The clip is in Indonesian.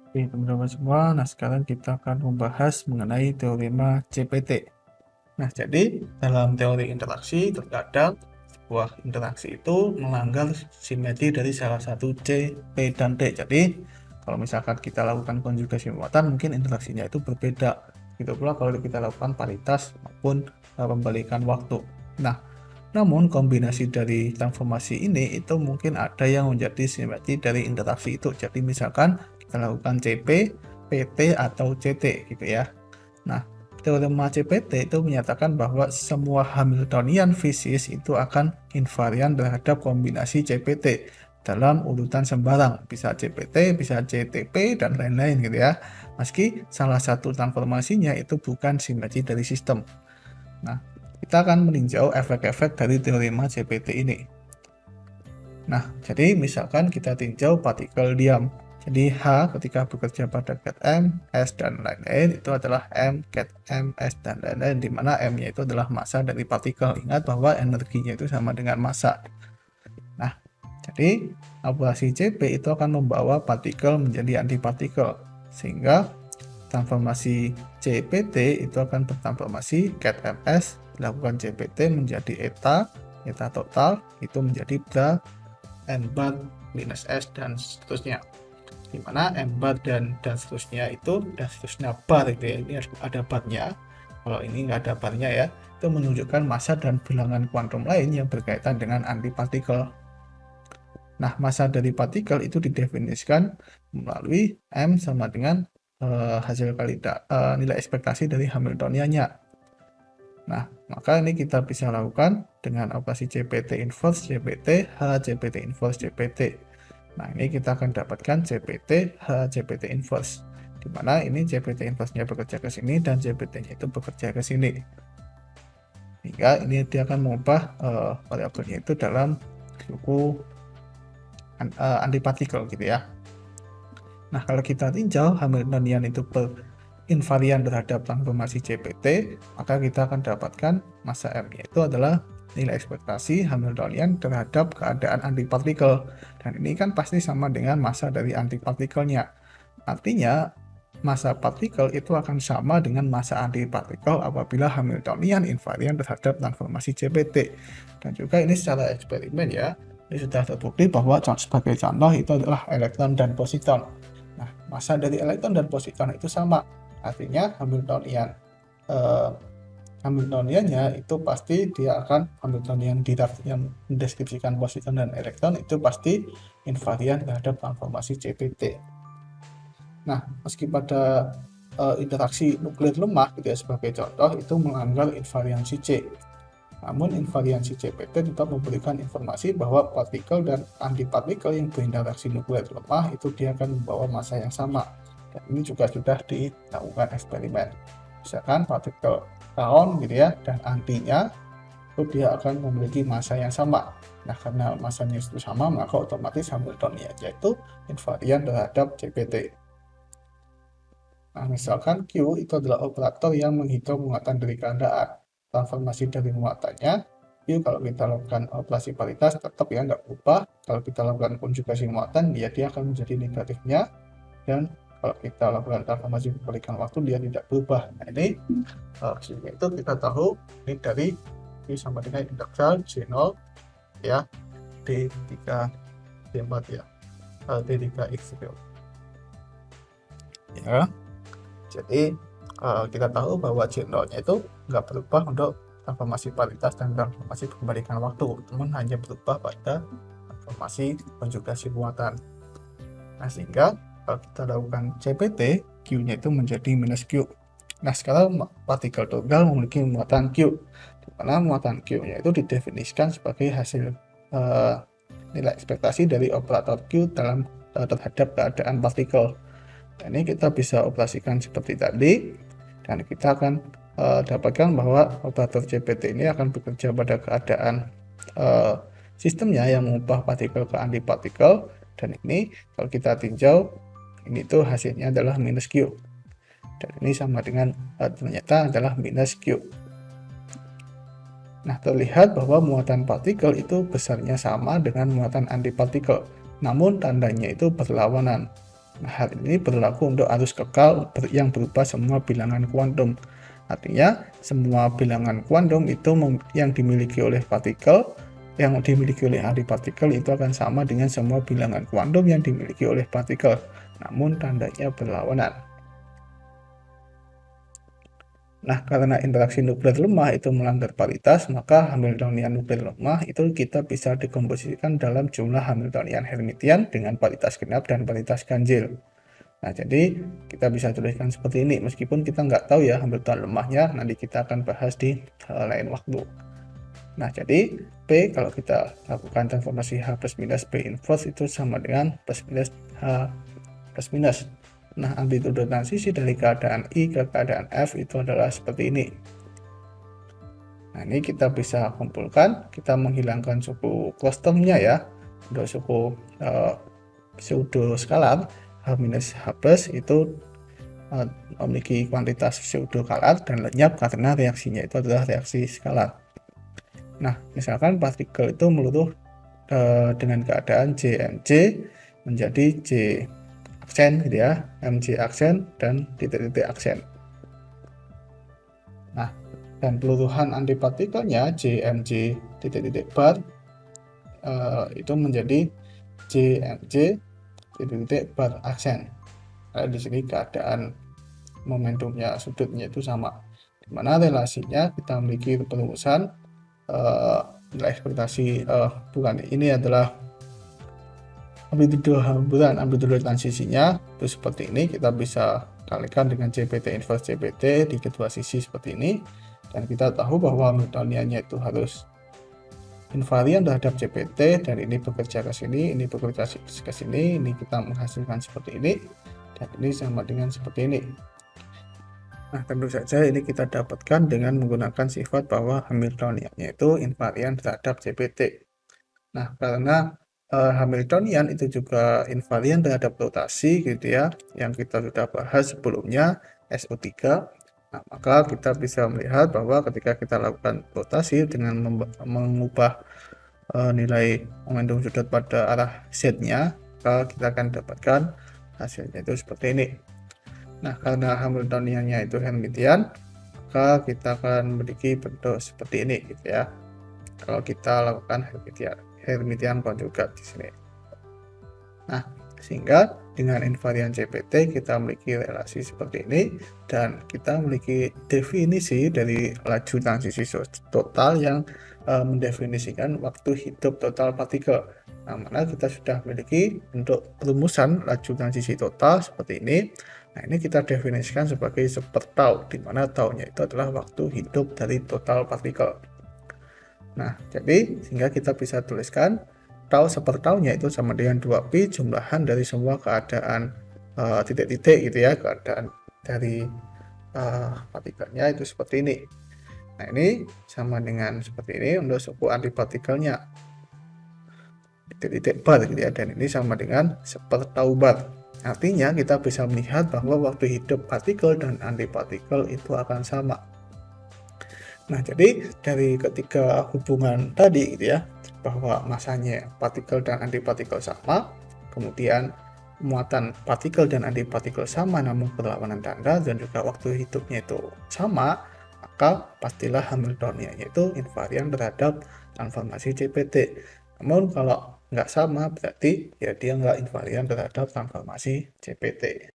Oke, teman-teman semua, nah sekarang kita akan membahas mengenai teorema CPT. Nah, jadi dalam teori interaksi, terkadang sebuah interaksi itu melanggar simetri dari salah satu C, P, dan T. Jadi, kalau misalkan kita lakukan konjugasi muatan, mungkin interaksinya itu berbeda. Begitu pula kalau kita lakukan paritas maupun pembalikan waktu. Nah, namun kombinasi dari transformasi ini itu mungkin ada yang menjadi simetri dari interaksi itu. Jadi misalkan kita lakukan CP, PT, atau CT gitu ya. Nah, teorema CPT itu menyatakan bahwa semua Hamiltonian fisis itu akan invarian terhadap kombinasi CPT dalam urutan sembarang. Bisa CPT, bisa CTP, dan lain-lain gitu ya. Meski salah satu transformasinya itu bukan simetri dari sistem. Nah, kita akan meninjau efek-efek dari teorema CPT ini. Nah, jadi misalkan kita tinjau partikel diam. Jadi H ketika bekerja pada ket M, S, dan lain-lain itu adalah M, ket M, S, dan lain-lain, di mana M-nya itu adalah massa dari partikel. Ingat bahwa energinya itu sama dengan massa. Nah, jadi operasi CP itu akan membawa partikel menjadi antipartikel, sehingga transformasi CPT itu akan bertransformasi ket MS, dilakukan CPT menjadi eta, eta total, itu menjadi bra, N bar, minus S, dan seterusnya. Dimana M bar dan seterusnya itu, dan seterusnya bar itu ya, ini harus ada barnya. Kalau ini nggak ada barnya ya, itu menunjukkan massa dan bilangan kuantum lain yang berkaitan dengan antipartikel. Nah, massa dari partikel itu didefinisikan melalui M sama dengan hasil kali nilai ekspektasi dari Hamiltoniannya. Nah, maka ini kita bisa lakukan dengan operasi CPT inverse CPT H CPT inverse CPT. Nah, ini kita akan dapatkan CPT H CPT inverse, di mana ini CPT inverse-nya bekerja ke sini dan CPT-nya itu bekerja ke sini. Hingga ini dia akan mengubah variabelnya itu dalam suku antipartikel gitu ya. Nah, kalau kita tinjau Hamiltonian itu invarian terhadap transformasi CPT, maka kita akan dapatkan massa M-nya itu adalah nilai ekspektasi Hamiltonian terhadap keadaan antipartikel. Dan ini kan pasti sama dengan massa dari antipartikelnya. Artinya, massa partikel itu akan sama dengan massa antipartikel apabila Hamiltonian invarian terhadap transformasi CPT. Dan juga ini secara eksperimen ya, ini sudah terbukti bahwa sebagai contoh itu adalah elektron dan positon. Nah, massa dari elektron dan positon itu sama. Artinya Hamiltoniannya itu pasti dia akan Hamiltonian yang mendeskripsikan positon dan elektron itu pasti invarian terhadap transformasi CPT. Nah, meski pada interaksi nuklir lemah gitu ya, sebagai contoh itu melanggar invariansi C. Namun invariansi CPT tetap memberikan informasi bahwa partikel dan antipartikel yang berinteraksi nuklir lemah itu dia akan membawa massa yang sama. Dan ini juga sudah dilakukan eksperimen. Misalkan partikel kaon gitu ya, dan antinya itu dia akan memiliki massa yang sama. Nah, karena massanya itu sama, maka otomatis Hamiltonian yaitu invarian terhadap CPT. Nah, misalkan Q itu adalah operator yang menghitung muatan dari keadaan. Transformasi dari muatannya, Q kalau kita lakukan operasi paritas tetap ya nggak berubah. Kalau kita lakukan konjugasi muatan, dia akan menjadi negatifnya. Dan kalau kita lakukan transformasi kebalikan waktu, dia tidak berubah. Nah, ini itu kita tahu ini dari Q sama dengan integral C0 ya, D3, D4 ya, D3X gitu. Ya. Jadi kita tahu bahwa C0-nya itu nggak berubah untuk transformasi paritas dan transformasi kebalikan waktu, namun hanya berubah pada transformasi konjugasi muatan. Nah, sehingga kalau kita lakukan CPT, Q-nya itu menjadi minus Q. Nah, sekarang partikel tunggal memiliki muatan Q, di mana muatan Q-nya itu didefinisikan sebagai hasil nilai ekspektasi dari operator Q dalam terhadap keadaan partikel. Ini kita bisa operasikan seperti tadi, dan kita akan dapatkan bahwa operator CPT ini akan bekerja pada keadaan sistemnya yang mengubah partikel ke antipartikel, dan ini kalau kita tinjau, ini tuh hasilnya adalah minus Q, dan ini sama dengan ternyata adalah minus Q. Nah, terlihat bahwa muatan partikel itu besarnya sama dengan muatan antipartikel, namun tandanya itu berlawanan. Nah, hal ini berlaku untuk arus kekal yang berupa semua bilangan kuantum. Artinya, semua bilangan kuantum itu yang dimiliki oleh partikel, yang dimiliki oleh antipartikel itu akan sama dengan semua bilangan kuantum yang dimiliki oleh partikel, namun tandanya berlawanan. Nah, karena interaksi nuklir lemah itu melanggar paritas, maka Hamiltonian nuklir lemah itu kita bisa dikomposisikan dalam jumlah Hamiltonian Hermitian dengan paritas genap dan paritas ganjil. Nah, jadi kita bisa tuliskan seperti ini, meskipun kita nggak tahu ya Hamiltonian lemahnya, nanti kita akan bahas di lain waktu. Nah, jadi P kalau kita lakukan transformasi H plus minus P inverse itu sama dengan plus minus H plus minus. Nah, amplitude transisi dari keadaan I ke keadaan F itu adalah seperti ini. Nah, ini kita bisa kumpulkan, kita menghilangkan suku closed term-nya ya. Untuk suku pseudo skalar H minus H plus itu memiliki kuantitas pseudo skalar dan lenyap karena reaksinya itu adalah reaksi skalar. Nah, misalkan partikel itu meluruh dengan keadaan JMJ menjadi J aksen gitu ya, MJ aksen dan titik-titik aksen. Nah, dan peluruhan antipartikelnya JMJ titik-titik bar itu menjadi JMJ titik-titik bar aksen. Nah, di sini keadaan momentumnya sudutnya itu sama, dimana relasinya kita memiliki perumusan nilai ekspektasi bukan, ini adalah amplitude hamburan, amplitude transisinya itu seperti ini, kita bisa kalikan dengan CPT inverse CPT di kedua sisi seperti ini, dan kita tahu bahwa Hamiltoniannya itu harus invarian terhadap CPT, dan ini bekerja ke sini, ini bekerja ke sini, ini kita menghasilkan seperti ini, dan ini sama dengan seperti ini. Nah, tentu saja ini kita dapatkan dengan menggunakan sifat bahwa Hamiltoniannya itu invarian terhadap CPT. Nah, karena Hamiltonian itu juga invarian terhadap rotasi gitu ya, yang kita sudah bahas sebelumnya, SO3. Nah, maka kita bisa melihat bahwa ketika kita lakukan rotasi dengan mengubah nilai momentum sudut pada arah Z-nya, maka kita akan dapatkan hasilnya itu seperti ini. Nah, karena Hamiltoniannya itu Hermitian, maka kita akan memiliki bentuk seperti ini gitu ya. Kalau kita lakukan Hermitian konjugat di sini. Nah, sehingga dengan invarian CPT kita memiliki relasi seperti ini, dan kita memiliki definisi dari laju transisi total yang mendefinisikan waktu hidup total partikel. Nah, mana kita sudah memiliki bentuk perumusan laju transisi total seperti ini. Nah, ini kita definisikan sebagai sepertau, di mana taunya itu adalah waktu hidup dari total partikel. Nah, jadi sehingga kita bisa tuliskan tau sepertaunya itu sama dengan 2pi jumlahan dari semua keadaan titik-titik gitu ya, keadaan dari partikelnya itu seperti ini. Nah, ini sama dengan seperti ini untuk suku antipartikelnya, titik-titik bar gitu ya, dan ini sama dengan sepertau bar. Artinya kita bisa melihat bahwa waktu hidup partikel dan antipartikel itu akan sama. Nah, jadi dari ketiga hubungan tadi gitu ya, bahwa masanya partikel dan antipartikel sama, kemudian muatan partikel dan antipartikel sama namun berlawanan tanda, dan juga waktu hidupnya itu sama, maka pastilah Hamiltoniannya itu invarian terhadap transformasi CPT. Namun kalau nggak sama berarti ya dia nggak invarian terhadap transformasi CPT.